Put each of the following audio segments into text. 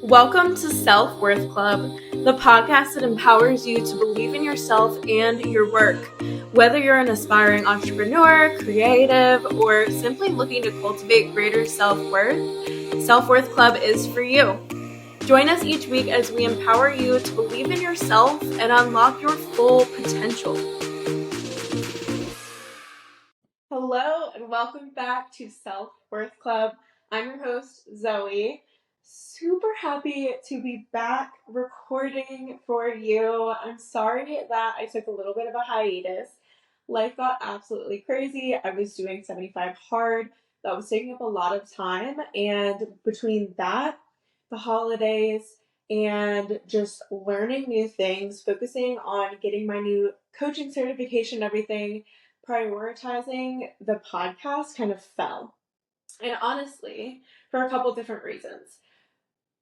Welcome to Self-Worth Club, the podcast that empowers you to believe in yourself and your work. Whether you're an aspiring entrepreneur, creative, or simply looking to cultivate greater self-worth, Self-Worth Club is for you. Join us each week as we empower you to believe in yourself and unlock your full potential. Hello and welcome back to Self-Worth Club. I'm your host, Zoe. Super happy to be back recording for you. I'm sorry that I took a little bit of a hiatus. Life got absolutely crazy. I was doing 75 hard. That was taking up a lot of time. And between that, the holidays, and just learning new things, focusing on getting my new coaching certification, everything, prioritizing the podcast kind of fell. And honestly, for a couple different reasons.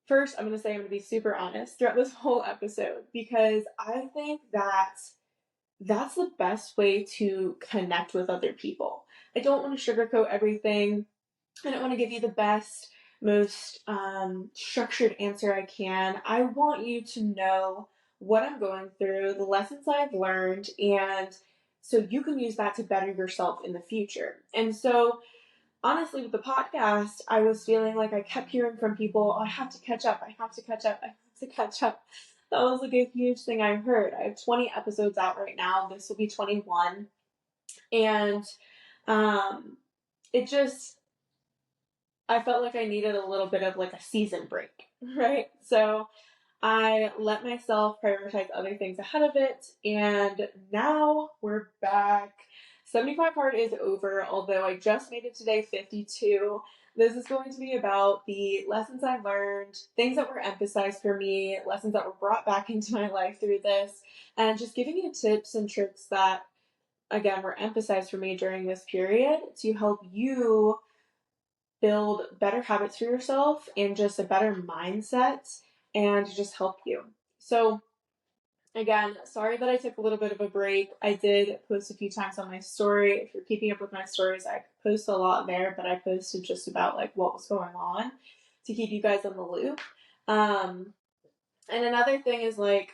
First, I'm going to say I'm going to be super honest throughout this whole episode because I think that that's the best way to connect with other people. I don't want to sugarcoat everything. I don't want to give you the best, most structured answer I can. I want you to know what I'm going through, the lessons I've learned, and so you can use that to better yourself in the future. And so honestly, with the podcast, I was feeling like I kept hearing from people, oh, I have to catch up, I have to catch up, I have to catch up. That was like a huge thing I heard. I have 20 episodes out right now. This will be 21. And it just, I felt like I needed a little bit of like a season break, right? So I let myself prioritize other things ahead of it, and now we're back. 75 hard is over, although I just made it to day 52. This is going to be about the lessons I learned, things that were emphasized for me, lessons that were brought back into my life through this, and just giving you tips and tricks that, again, were emphasized for me during this period to help you build better habits for yourself and just a better mindset and to just help you. So again, sorry that I took a little bit of a break. I did post a few times on my story. If you're keeping up with my stories, I post a lot there, but I posted just about like what was going on to keep you guys in the loop. And another thing is like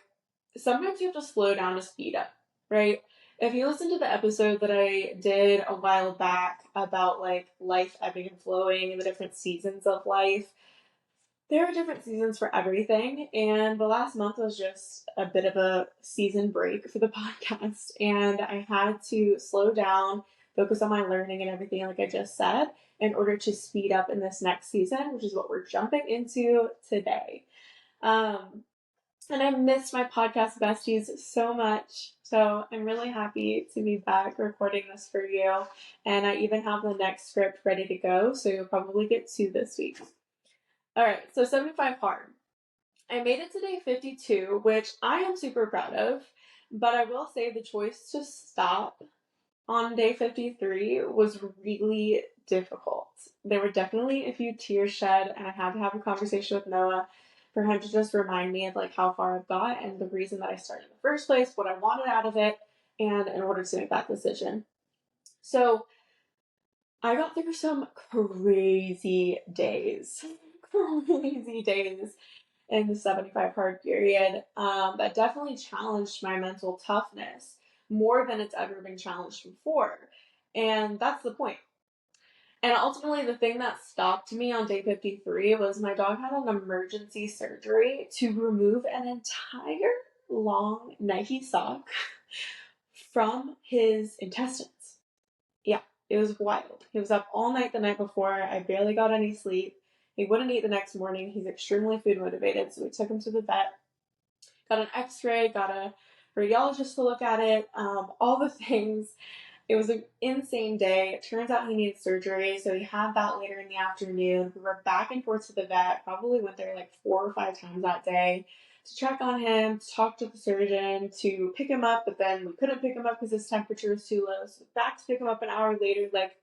sometimes you have to slow down to speed up, right? If you listen to the episode that I did a while back about like life ebbing and flowing and the different seasons of life, there are different seasons for everything. And the last month was just a bit of a season break for the podcast. And I had to slow down, focus on my learning and everything, like I just said, in order to speed up in this next season, which is what we're jumping into today. And I missed my podcast besties so much. So I'm really happy to be back recording this for you. And I even have the next script ready to go. So you'll probably get two this week. All right. So 75 hard. I made it to day 52, which I am super proud of. But I will say the choice to stop on day 53 was really difficult. There were definitely a few tears shed, and I had to have a conversation with Noah for him to just remind me of like how far I've got and the reason that I started in the first place, what I wanted out of it, and in order to make that decision. So I got through some crazy days. Crazy days in the 75 hard period that definitely challenged my mental toughness more than it's ever been challenged before. And that's the point. And ultimately, the thing that stopped me on day 53 was my dog had an emergency surgery to remove an entire long Nike sock from his intestines. Yeah, it was wild. He was up all night the night before. I barely got any sleep. He wouldn't eat the next morning. He's extremely food motivated, so we took him to the vet, got an x-ray, got a radiologist to look at it, all the things. It was an insane day. It turns out he needed surgery, so he had that later in the afternoon. We were back and forth to the vet, probably went there like 4 or 5 times that day to check on him, to talk to the surgeon, to pick him up, but then we couldn't pick him up because his temperature was too low, so back to pick him up an hour later, like,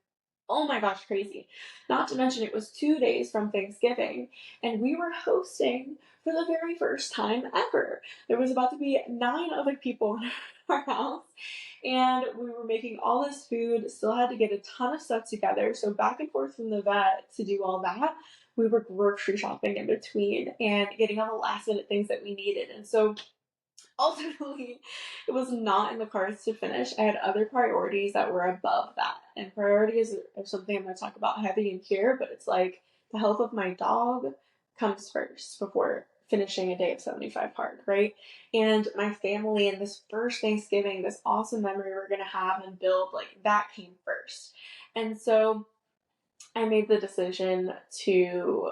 oh my gosh, crazy. Not to mention it was 2 days from Thanksgiving, and we were hosting for the very first time ever. There was about to be 9 other people in our house, and we were making all this food, still had to get a ton of stuff together. So back and forth from the vet to do all that, we were grocery shopping in between and getting all the last minute things that we needed. And so ultimately, it was not in the cards to finish. I had other priorities that were above that. And priorities are something I'm going to talk about heavy in here, but it's like the health of my dog comes first before finishing a day of 75 hard, right? And my family and this first Thanksgiving, this awesome memory we're going to have and build, like that came first. And so I made the decision to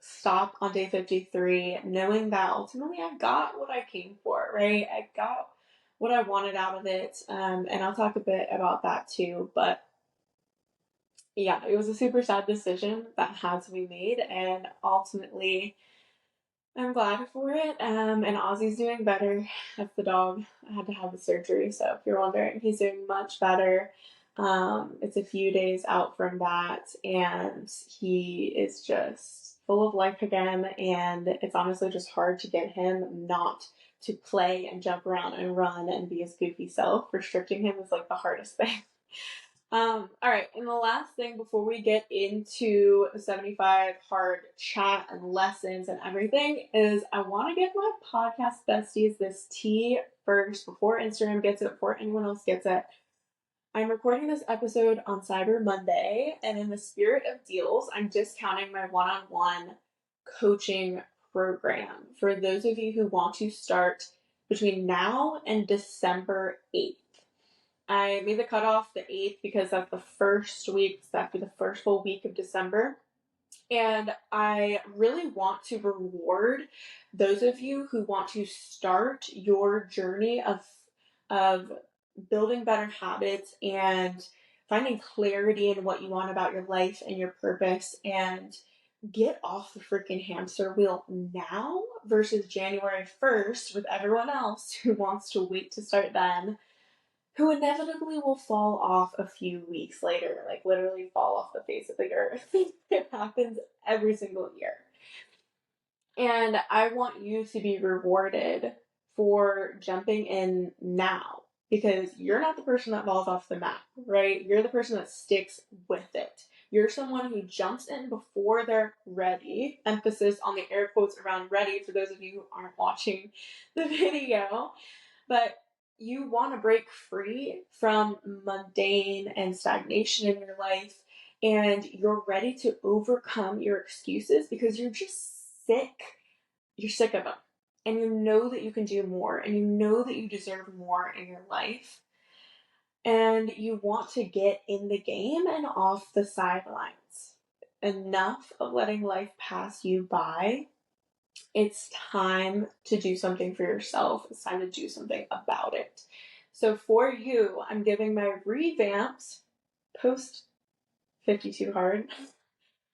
stop on day 53, knowing that ultimately I got what I came for, right? I got what I wanted out of it. And I'll talk a bit about that too. But yeah, it was a super sad decision that had to be made. And ultimately, I'm glad for it. And Ozzy's doing better. That's the dog. I had to have the surgery. So if you're wondering, he's doing much better. It's a few days out from that, and he is just full of life again. And it's honestly just hard to get him not to play and jump around and run and be his goofy self. Restricting him is like the hardest thing. All right, and the last thing before we get into the 75 hard chat and lessons and everything is I want to give my podcast besties this tea first before Instagram gets it, before anyone else gets it. I'm recording this episode on Cyber Monday, and in the spirit of deals, I'm discounting my one-on-one coaching program for those of you who want to start between now and December 8th. I made the cutoff the 8th because that's the first week, so after the first full week of December. And I really want to reward those of you who want to start your journey of building better habits and finding clarity in what you want about your life and your purpose, and get off the freaking hamster wheel now versus January 1st with everyone else who wants to wait to start then, who inevitably will fall off a few weeks later, like literally fall off the face of the earth. It happens every single year. And I want you to be rewarded for jumping in now, because you're not the person that falls off the map, right? You're the person that sticks with it. You're someone who jumps in before they're ready. Emphasis on the air quotes around ready for those of you who aren't watching the video. But you want to break free from mundane and stagnation in your life, and you're ready to overcome your excuses because you're just sick. You're sick of them. And you know that you can do more, and you know that you deserve more in your life. And you want to get in the game and off the sidelines. Enough of letting life pass you by. It's time to do something for yourself. It's time to do something about it. So for you, I'm giving my revamped post 52 hard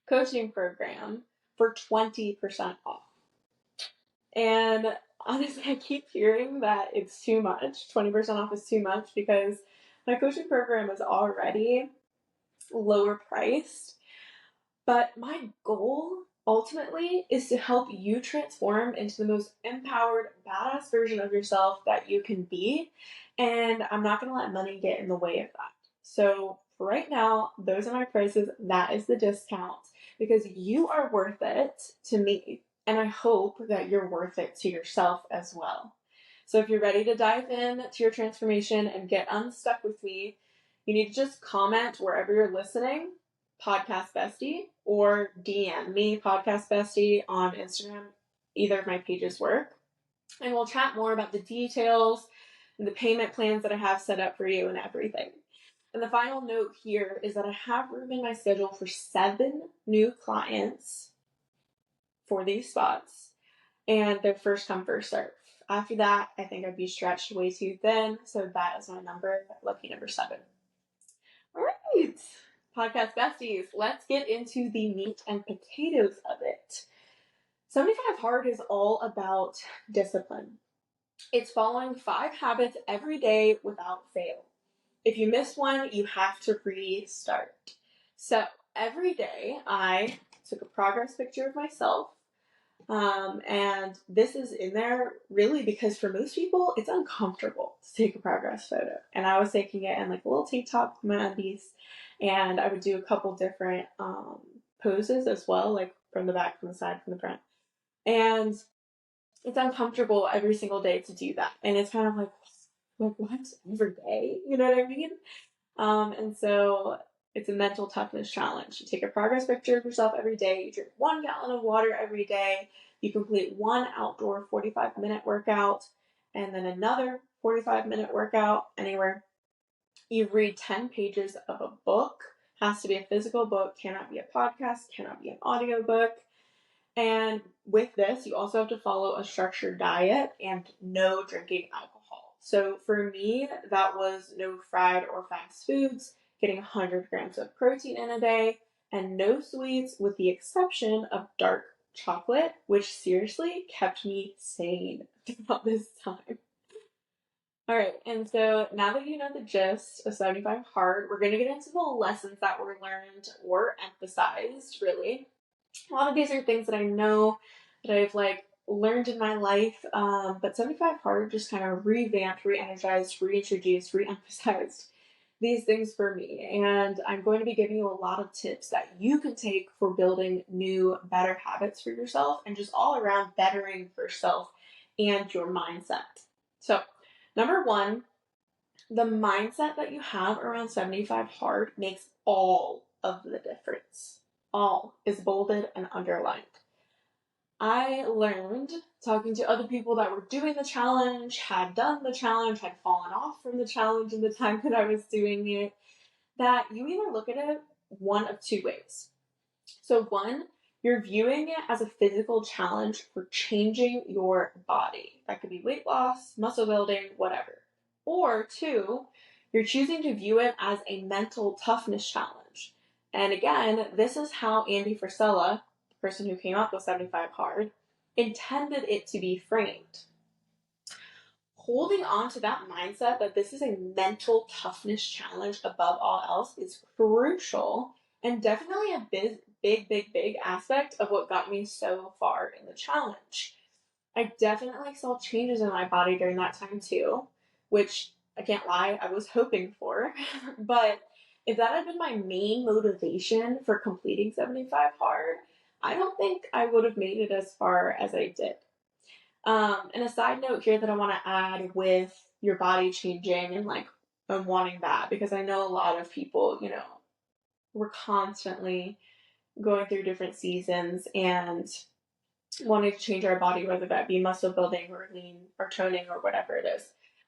coaching program for 20% off. And honestly, I keep hearing that it's too much. 20% off is too much because my coaching program is already lower priced. But my goal ultimately is to help you transform into the most empowered, badass version of yourself that you can be. And I'm not going to let money get in the way of that. So for right now, those are my prices. That is the discount because you are worth it to me. And I hope that you're worth it to yourself as well. So if you're ready to dive in to your transformation and get unstuck with me, you need to just comment wherever you're listening, podcast bestie, or DM me, podcast bestie, on Instagram. Either of my pages work. And we'll chat more about the details and the payment plans that I have set up for you and everything. And the final note here is that I have room in my schedule for 7 new clients for these spots, and they're first come, first serve. After that, I think I'd be stretched way too thin, so that is my number, lucky number 7. All right, podcast besties, let's get into the meat and potatoes of it. 75 hard is all about discipline. It's following 5 habits every day without fail. If you miss one, you have to restart. So every day I took a progress picture of myself. And this is in there really because for most people, it's uncomfortable to take a progress photo. And I was taking it in like a little tank top with my undies, and I would do a couple different poses as well, like from the back, from the side, from the front. And it's uncomfortable every single day to do that. And it's kind of like what? Every day? You know what I mean? And so it's a mental toughness challenge. You take a progress picture of yourself every day. You drink 1 gallon of water every day. You complete one outdoor 45-minute workout and then another 45-minute workout anywhere. You read 10 pages of a book. Has to be a physical book, cannot be a podcast, cannot be an audiobook. And with this, you also have to follow a structured diet and no drinking alcohol. So for me, that was no fried or fast foods, getting 100 grams of protein in a day, and no sweets with the exception of dark chocolate, which seriously kept me sane throughout this time. All right, and so now that you know the gist of 75 Hard, we're going to get into the lessons that were learned or emphasized, really. A lot of these are things that I know that I've learned in my life, but 75 Hard just kind of revamped, re-energized, reintroduced, re-emphasized these things for me. And I'm going to be giving you a lot of tips that you can take for building new, better habits for yourself and just all around bettering yourself and your mindset. So, number one, the mindset that you have around 75 Hard makes all of the difference. All is bolded and underlined. I learned talking to other people that were doing the challenge, had done the challenge, had fallen off from the challenge in the time that I was doing it, that you either look at it one of two ways. So one, you're viewing it as a physical challenge for changing your body. That could be weight loss, muscle building, whatever. Or two, you're choosing to view it as a mental toughness challenge. And again, this is how Andy Frisella, the person who came up with 75 Hard, intended it to be framed. Holding on to that mindset that this is a mental toughness challenge above all else is crucial and definitely a big aspect of what got me so far in the challenge. I definitely saw changes in my body during that time too, which I can't lie, I was hoping for. But if that had been my main motivation for completing 75 Hard, I don't think I would have made it as far as I did. And a side note here that I want to add with your body changing and wanting that, because I know a lot of people, we're constantly going through different seasons and wanting to change our body, whether that be muscle building or lean or toning or whatever it is.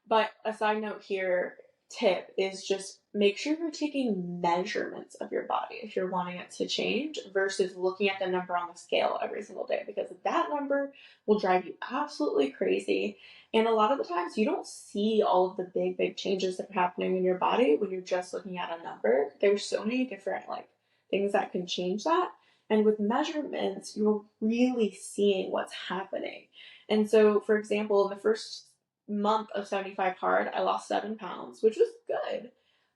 But a side note here, tip is just make sure you're taking measurements of your body if you're wanting it to change versus looking at the number on the scale every single day, because that number will drive you absolutely crazy. And a lot of the times you don't see all of the big changes that are happening in your body when you're just looking at a number. There's so many different things that can change that. And with measurements, you're really seeing what's happening. And so, for example, in the first month of 75 Hard, I lost 7 pounds, which was good.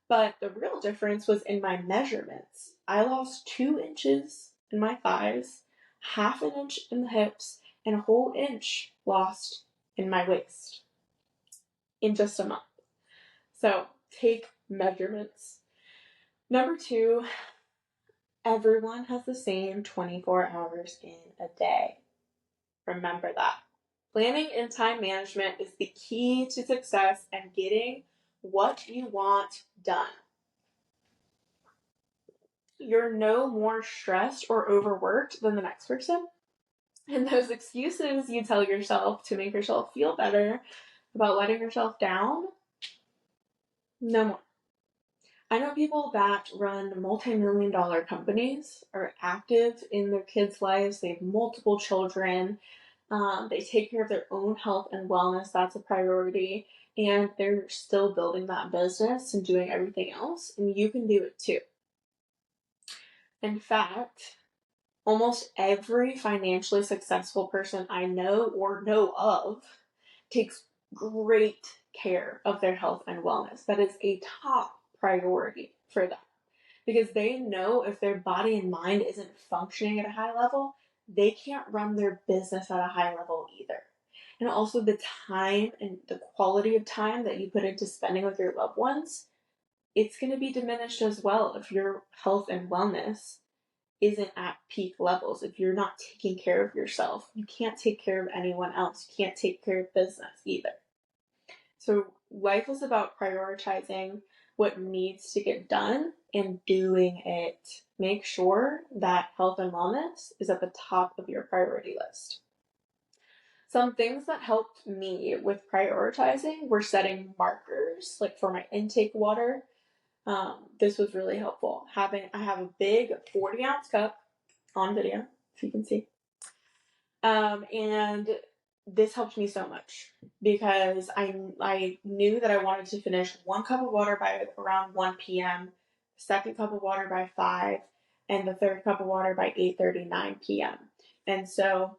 But the real difference was in my measurements. I lost 2 inches in my thighs, half an inch in the hips, and a whole inch lost in my waist in just a month. So take measurements. Number 2, everyone has the same 24 hours in a day. Remember that. Planning and time management is the key to success and getting what you want done. You're no more stressed or overworked than the next person. And those excuses you tell yourself to make yourself feel better about letting yourself down, no more. I know people that run multi-million-dollar companies, are active in their kids' lives, they have multiple children, they take care of their own health and wellness, that's a priority, and they're still building that business and doing everything else, and you can do it too. In fact, almost every financially successful person I know or know of takes great care of their health and wellness. That is a top priority for them because they know if their body and mind isn't functioning at a high level, they can't run their business at a high level either. And also the time and the quality of time that you put into spending with your loved ones, it's going to be diminished as well if your health and wellness isn't at peak levels, if you're not taking care of yourself, you can't take care of anyone else. You can't take care of business either. So life is about prioritizing what needs to get done and doing it. Make sure that health and wellness is at the top of your priority list. Some things that helped me with prioritizing were setting markers, like for my intake water. This was really helpful. I have a big 40-ounce cup on video, if you can see. And this helped me so much because I knew that I wanted to finish 1 cup of water by around 1 p.m., second cup of water by 5, and the third cup of water by 8:39 p.m. And so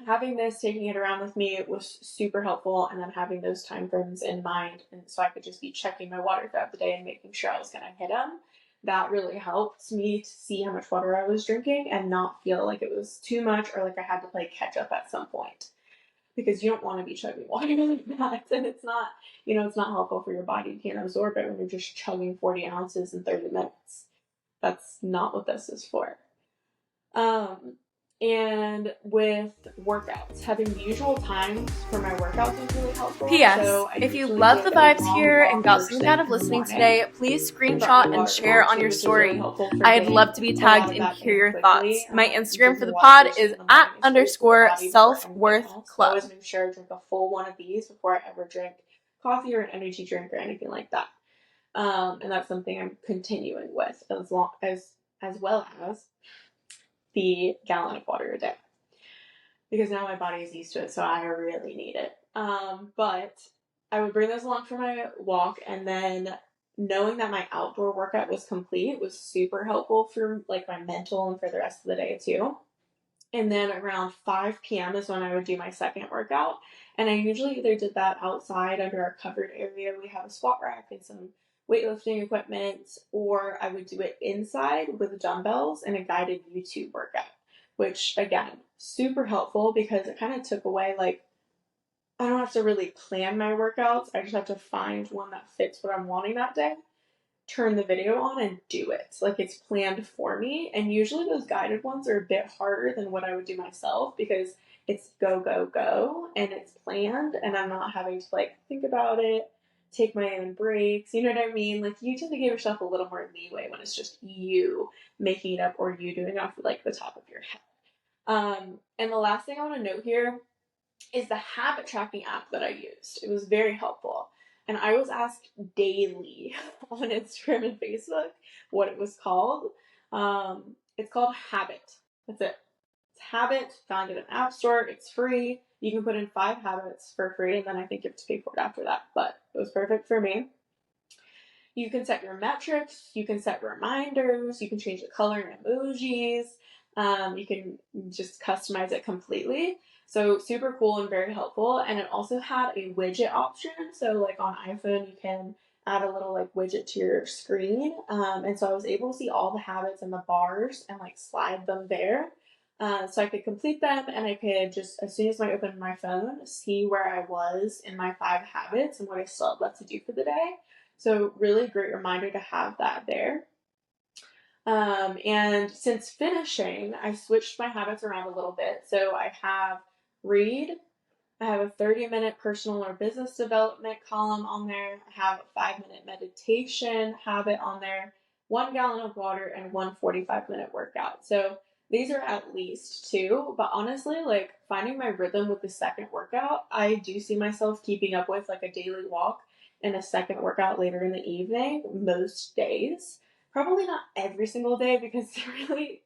having this, taking it around with me, it was super helpful. And then having those time frames in mind, and so I could just be checking my water throughout the day and making sure I was going to hit them. That really helped me to see how much water I was drinking and not feel like it was too much or like I had to play catch up at some point. Because you don't want to be chugging water like that. And it's not, it's not helpful for your body. You can't absorb it when you're just chugging 40 ounces in 30 minutes. That's not what this is for. And with workouts, having the usual times for my workouts was really helpful. P.S. So if you love the vibes here and got something out of listening today, please screenshot and share on your story. I'd love to be tagged and hear your thoughts. My Instagram for the pod is @_selfworthclub. Always make sure I drink a full one of these before I ever drink coffee or an energy drink or anything like that. And that's something I'm continuing with as well as the gallon of water a day. Because now my body is used to it, so I really need it. But I would bring those along for my walk, and then knowing that my outdoor workout was complete was super helpful for like my mental and for the rest of the day too. And then around 5 p.m. is when I would do my second workout. And I usually either did that outside under our covered area. We have a squat rack and some weightlifting equipment, or I would do it inside with dumbbells and a guided YouTube workout, which again, super helpful because it kind of took away like, I don't have to really plan my workouts. I just have to find one that fits what I'm wanting that day, turn the video on and do it. Like it's planned for me. And usually those guided ones are a bit harder than what I would do myself because it's go, go, go and it's planned and I'm not having to like think about it, take my own breaks. You know what I mean? Like you tend to give yourself a little more leeway when it's just you making it up or you doing it off like the top of your head. And the last thing I want to note here is the habit tracking app that I used. It was very helpful. And I was asked daily on Instagram and Facebook what it was called. It's called Habit. That's it. It's Habit. Found it in App Store. It's free. You can put in 5 habits for free, and then I think you have to pay for it after that. But it was perfect for me. You can set your metrics. You can set reminders. You can change the color and emojis. You can just customize it completely. So super cool and very helpful. And it also had a widget option. So like on iPhone, you can add a little like widget to your screen. And so I was able to see all the habits and the bars and like slide them there. So I could complete them and I could just, as soon as I opened my phone, see where I was in my 5 habits and what I still had left to do for the day. So really great reminder to have that there. And since finishing, I switched my habits around a little bit. So I have read, I have a 30-minute personal or business development column on there. I have a 5-minute meditation habit on there, 1 gallon of water, and 1 45-minute workout. So these are at least 2, but honestly, like finding my rhythm with the second workout, I do see myself keeping up with like a daily walk and a second workout later in the evening most days. Probably not every single day because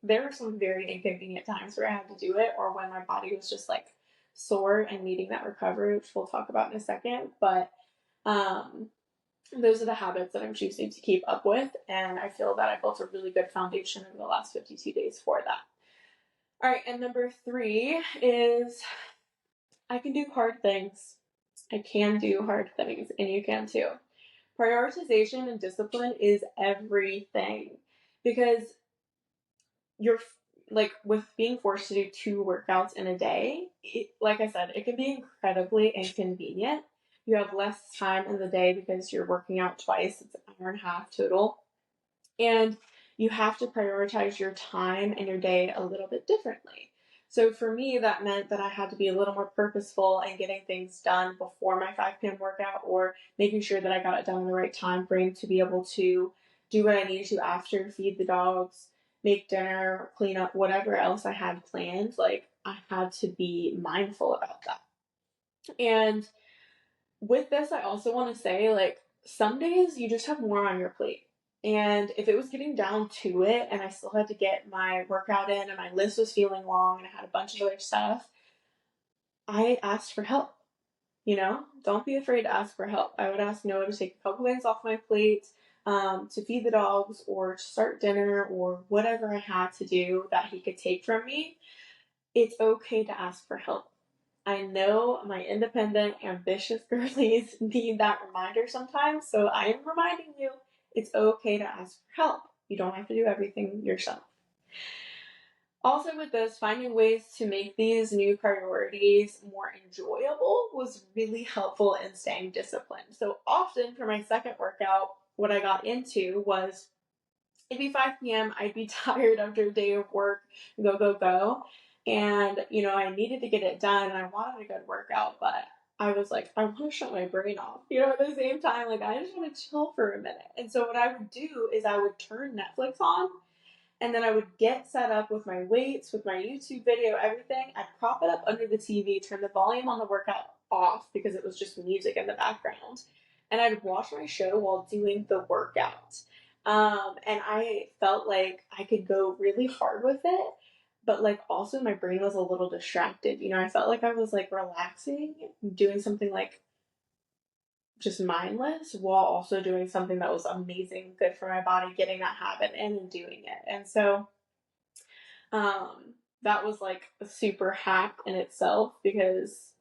there were some very inconvenient times where I had to do it or when my body was just like sore and needing that recovery, which we'll talk about in a second. But those are the habits that I'm choosing to keep up with. And I feel that I built a really good foundation over the last 52 days for that. All right. And number 3 is I can do hard things. I can do hard things and you can too. Prioritization and discipline is everything because you're like with being forced to do 2 workouts in a day, like I said, it can be incredibly inconvenient. You have less time in the day because you're working out twice. It's an hour and a half total. And you have to prioritize your time and your day a little bit differently. So for me, that meant that I had to be a little more purposeful in getting things done before my 5 p.m. workout, or making sure that I got it done in the right time frame to be able to do what I needed to after, feed the dogs, make dinner, clean up, whatever else I had planned. Like, I had to be mindful about that. And with this, I also want to say, like, some days you just have more on your plate. And if it was getting down to it and I still had to get my workout in and my list was feeling long and I had a bunch of other stuff, I asked for help. Don't be afraid to ask for help. I would ask Noah to take a couple things off my plate, to feed the dogs or to start dinner or whatever I had to do that he could take from me. It's okay to ask for help. I know my independent, ambitious girlies need that reminder sometimes, so I am reminding you it's okay to ask for help. You don't have to do everything yourself. Also, with this, finding ways to make these new priorities more enjoyable was really helpful in staying disciplined. So often for my second workout, what I got into was it'd be 5 p.m. I'd be tired after a day of work, go, go, go. And, I needed to get it done and I wanted a good workout, but I was like, I want to shut my brain off. At the same time, like, I just want to chill for a minute. And so what I would do is I would turn Netflix on, and then I would get set up with my weights, with my YouTube video, everything. I'd prop it up under the TV, turn the volume on the workout off because it was just music in the background. And I'd watch my show while doing the workout. And I felt like I could go really hard with it, but like also my brain was a little distracted. I felt like I was like relaxing, doing something like just mindless while also doing something that was amazing, good for my body, getting that habit in and doing it. And so that was like a super hack in itself because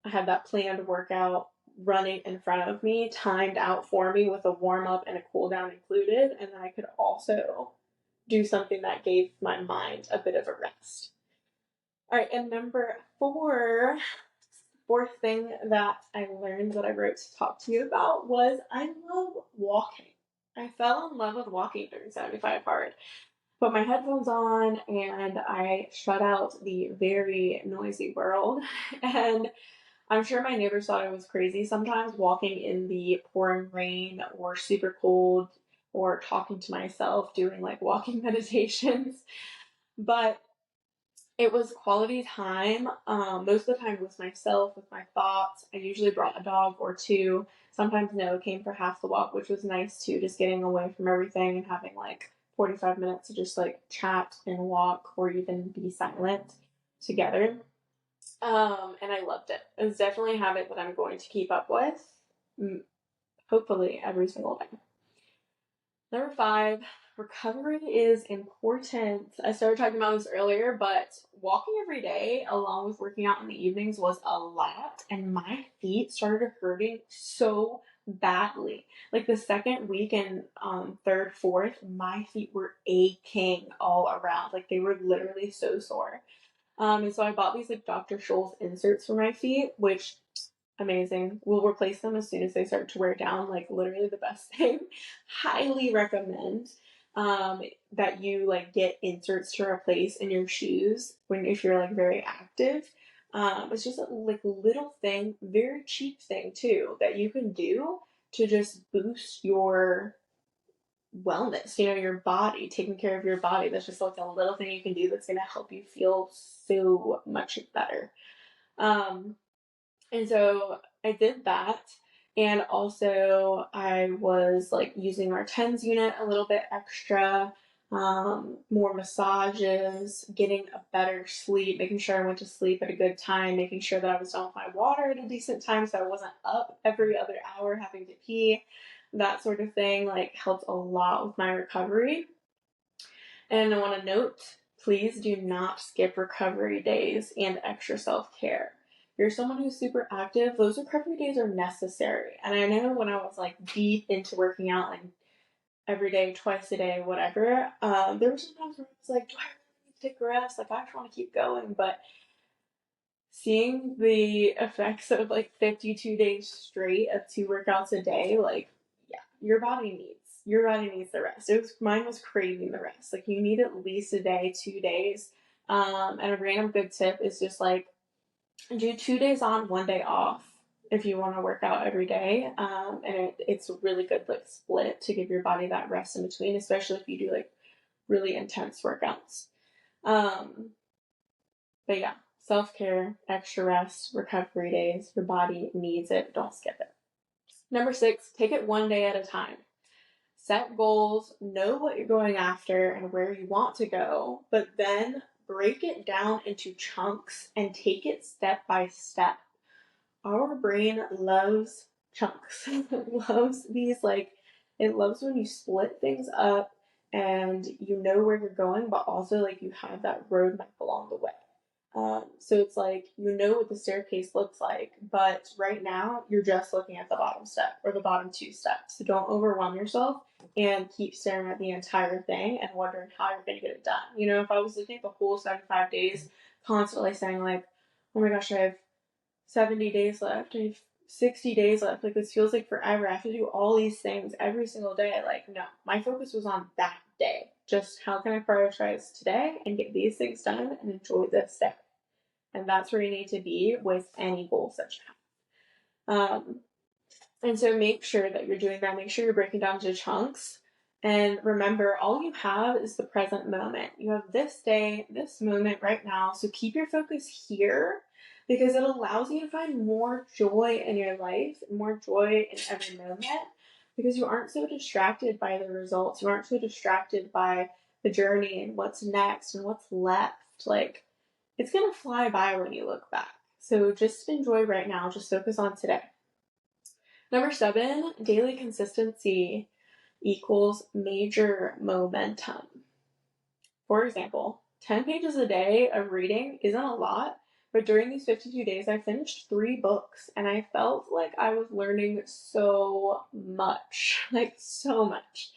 I had that planned workout running in front of me, timed out for me with a warm up and a cool down included. And then I could also do something that gave my mind a bit of a rest. All right, and number fourth thing that I learned that I wrote to talk to you about was I love walking. I fell in love with walking during 75 hard. Put my headphones on and I shut out the very noisy world. And I'm sure my neighbors thought I was crazy sometimes walking in the pouring rain or super cold or talking to myself, doing like walking meditations. But it was quality time, most of the time with myself, with my thoughts. I usually brought a dog or two. Sometimes Noah came for half the walk, which was nice too, just getting away from everything and having like 45 minutes to just like chat and walk or even be silent together. And I loved it. It was definitely a habit that I'm going to keep up with, hopefully every single day. Number 5, recovery is important. I started talking about this earlier, but walking every day along with working out in the evenings was a lot, and my feet started hurting so badly. Like the second week and third, fourth, my feet were aching all around. Like they were literally so sore. And so I bought these like Dr. Scholl's inserts for my feet, which amazing. We'll replace them as soon as they start to wear down. Like literally the best thing. Highly recommend that you like get inserts to replace in your shoes if you're like very active. It's just a like little thing, very cheap thing too, that you can do to just boost your wellness, your body, taking care of your body. That's just like a little thing you can do that's going to help you feel so much better. And so I did that. And also I was like using our TENS unit a little bit extra, more massages, getting a better sleep, making sure I went to sleep at a good time, making sure that I was done with my water at a decent time so I wasn't up every other hour having to pee. That sort of thing like helped a lot with my recovery. And I want to note, please do not skip recovery days and extra self-care. If you're someone who's super active, those recovery days are necessary. And I know when I was like deep into working out, like every day, twice a day, whatever, there were some times where I was like, do I really need to take a rest? Like I just want to keep going. But seeing the effects of like 52 days straight of 2 workouts a day, like, yeah, your body needs Your body needs the rest. Mine was craving the rest. Like, you need at least a day, 2 days. And a random good tip is just like, do 2 days on, 1 day off if you want to work out every day. And it's a really good like split to give your body that rest in between, especially if you do like really intense workouts. But yeah, self-care, extra rest, recovery days. Your body needs it. Don't skip it. Number 6, take it one day at a time. Set goals, know what you're going after and where you want to go, but then break it down into chunks and take it step by step. Our brain loves chunks. It loves these, like, it loves when you split things up and you know where you're going, but also like you have that roadmap along the way. So it's like, you know what the staircase looks like, but right now you're just looking at the bottom step or the bottom 2 steps. So don't overwhelm yourself and keep staring at the entire thing and wondering how you're going to get it done. You know, if I was looking at the whole 75 days, constantly saying like, oh my gosh, I have 70 days left, I have 60 days left, like this feels like forever, I have to do all these things every single day. Like, no, my focus was on that day. Just how can I prioritize today and get these things done and enjoy this day? And that's where you need to be with any goals that you have. And so make sure that you're doing that. Make sure you're breaking down into chunks. And remember, all you have is the present moment. You have this day, this moment right now. So keep your focus here because it allows you to find more joy in your life, more joy in every moment, because you aren't so distracted by the results. You aren't so distracted by the journey and what's next and what's left. Like, it's going to fly by when you look back. So just enjoy right now. Just focus on today. Number 7, daily consistency equals major momentum. For example, 10 pages a day of reading isn't a lot, but during these 52 days, I finished 3 books and I felt like I was learning so much, like so much.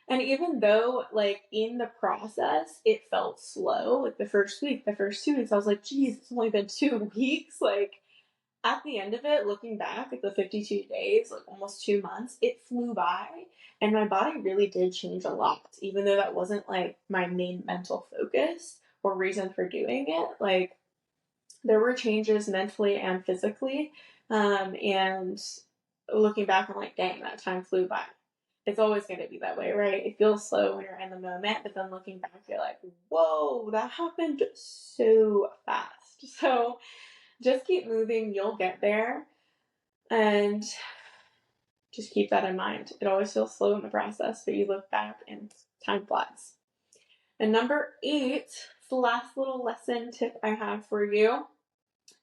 And even though, like, in the process, it felt slow, like the first week, the first 2 weeks, I was like, geez, it's only been 2 weeks. Like, at the end of it, looking back at the 52 days, like almost 2 months, it flew by. And my body really did change a lot, even though that wasn't like my main mental focus or reason for doing it. Like, there were changes mentally and physically. And looking back, I'm like, dang, that time flew by. It's always going to be that way, right? It feels slow when you're in the moment, but then looking back, you're like, whoa, that happened so fast. So just keep moving, you'll get there. And just keep that in mind. It always feels slow in the process, but you look back and time flies. And number 8, the last little lesson tip I have for you.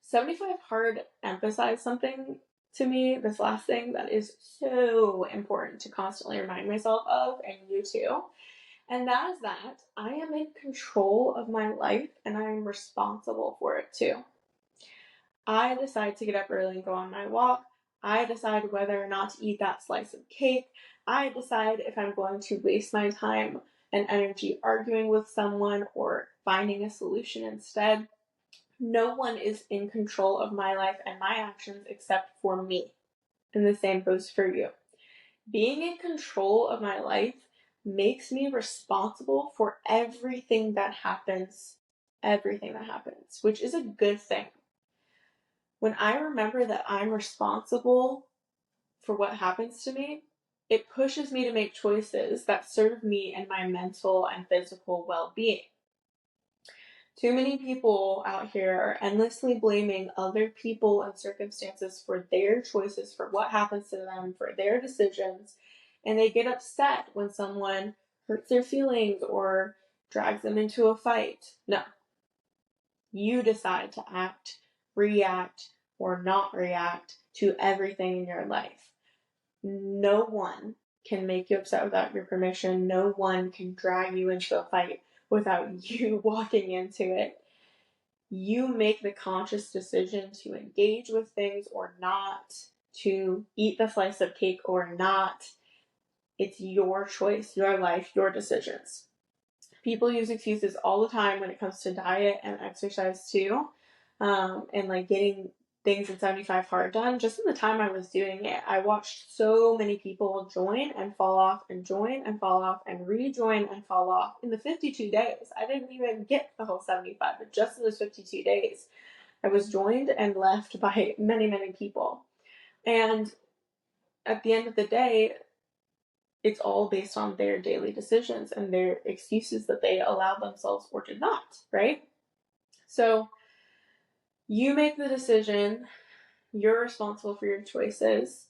75 Hard emphasized something to me, this last thing, that is so important to constantly remind myself of, and you too. And that is that I am in control of my life and I am responsible for it too. I decide to get up early and go on my walk. I decide whether or not to eat that slice of cake. I decide if I'm going to waste my time and energy arguing with someone or finding a solution instead. No one is in control of my life and my actions except for me. And the same goes for you. Being in control of my life makes me responsible for everything that happens, which is a good thing. When I remember that I'm responsible for what happens to me, it pushes me to make choices that serve me and my mental and physical well-being. Too many people out here are endlessly blaming other people and circumstances for their choices, for what happens to them, for their decisions, and they get upset when someone hurts their feelings or drags them into a fight. No. You decide to act, react, or not react to everything in your life. No one can make you upset without your permission. No one can drag you into a fight without you walking into it. You make the conscious decision to engage with things or not, to eat the slice of cake or not. It's your choice, your life, your decisions. People use excuses all the time when it comes to diet and exercise too. And like getting things in 75 Hard done, just in the time I was doing it, I watched so many people join and fall off and join and fall off and rejoin and fall off in the 52 days. I didn't even get the whole 75, but just in those 52 days, I was joined and left by many, many people. And at the end of the day, it's all based on their daily decisions and their excuses that they allowed themselves or did not, right? So you make the decision. You're responsible for your choices,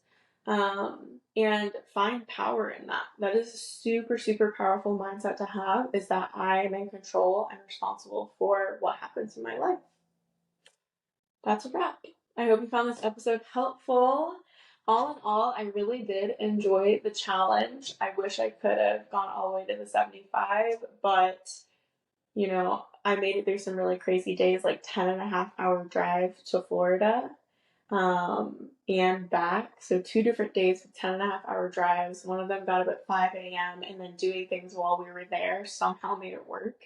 and find power in that. That is a super, super powerful mindset to have, is that I am in control and responsible for what happens in my life. That's a wrap. I hope you found this episode helpful. All in all, I really did enjoy the challenge. I wish I could have gone all the way to the 75, but I made it through some really crazy days, like 10.5 hour drive to Florida, and back. So 2 different days with 10.5 hour drives. One of them got up at 5 a.m. and then doing things while we were there somehow made it work.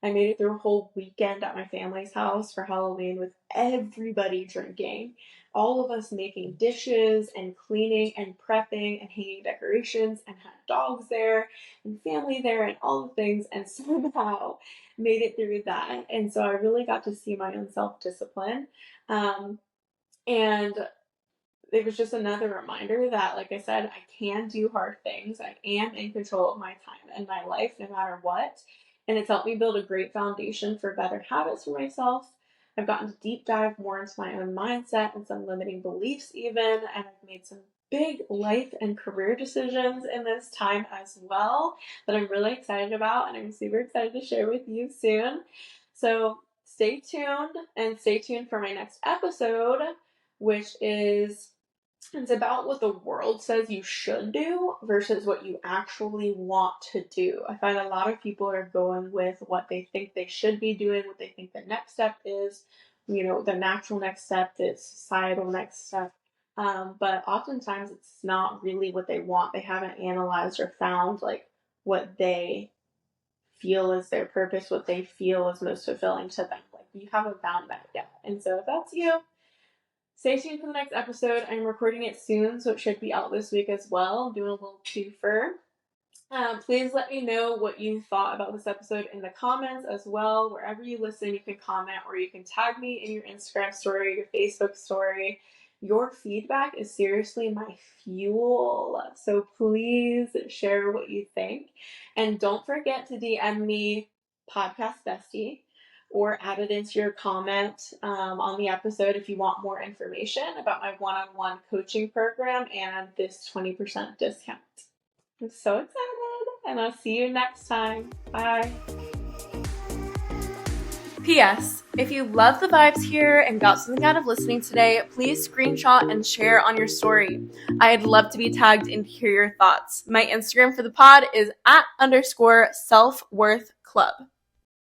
I made it through a whole weekend at my family's house for Halloween with everybody drinking. All of us making dishes and cleaning and prepping and hanging decorations, and had dogs there and family there and all the things, and somehow made it through that. And so I really got to see my own self-discipline. And it was just another reminder that, like I said, I can do hard things. I am in control of my time and my life no matter what. And it's helped me build a great foundation for better habits for myself. I've gotten to deep dive more into my own mindset and some limiting beliefs even. And I've made some big life and career decisions in this time as well that I'm really excited about. And I'm super excited to share with you soon. So stay tuned, and stay tuned for my next episode, which is, it's about what the world says you should do versus what you actually want to do. I find a lot of people are going with what they think they should be doing, what they think the next step is, the natural next step, the societal next step. But oftentimes it's not really what they want. They haven't analyzed or found like what they feel is their purpose, what they feel is most fulfilling to them. Like, you haven't found that yet. And so if that's you, stay tuned for the next episode. I'm recording it soon, so it should be out this week as well. I'm doing a little twofer. Please let me know what you thought about this episode in the comments as well. Wherever you listen, you can comment, or you can tag me in your Instagram story, your Facebook story. Your feedback is seriously my fuel. So please share what you think. And don't forget to DM me podcast bestie, or add it into your comment on the episode if you want more information about my one-on-one coaching program and this 20% discount. I'm so excited, and I'll see you next time. Bye. P.S. If you love the vibes here and got something out of listening today, please screenshot and share on your story. I'd love to be tagged and hear your thoughts. My Instagram for the pod is @_selfworthclub.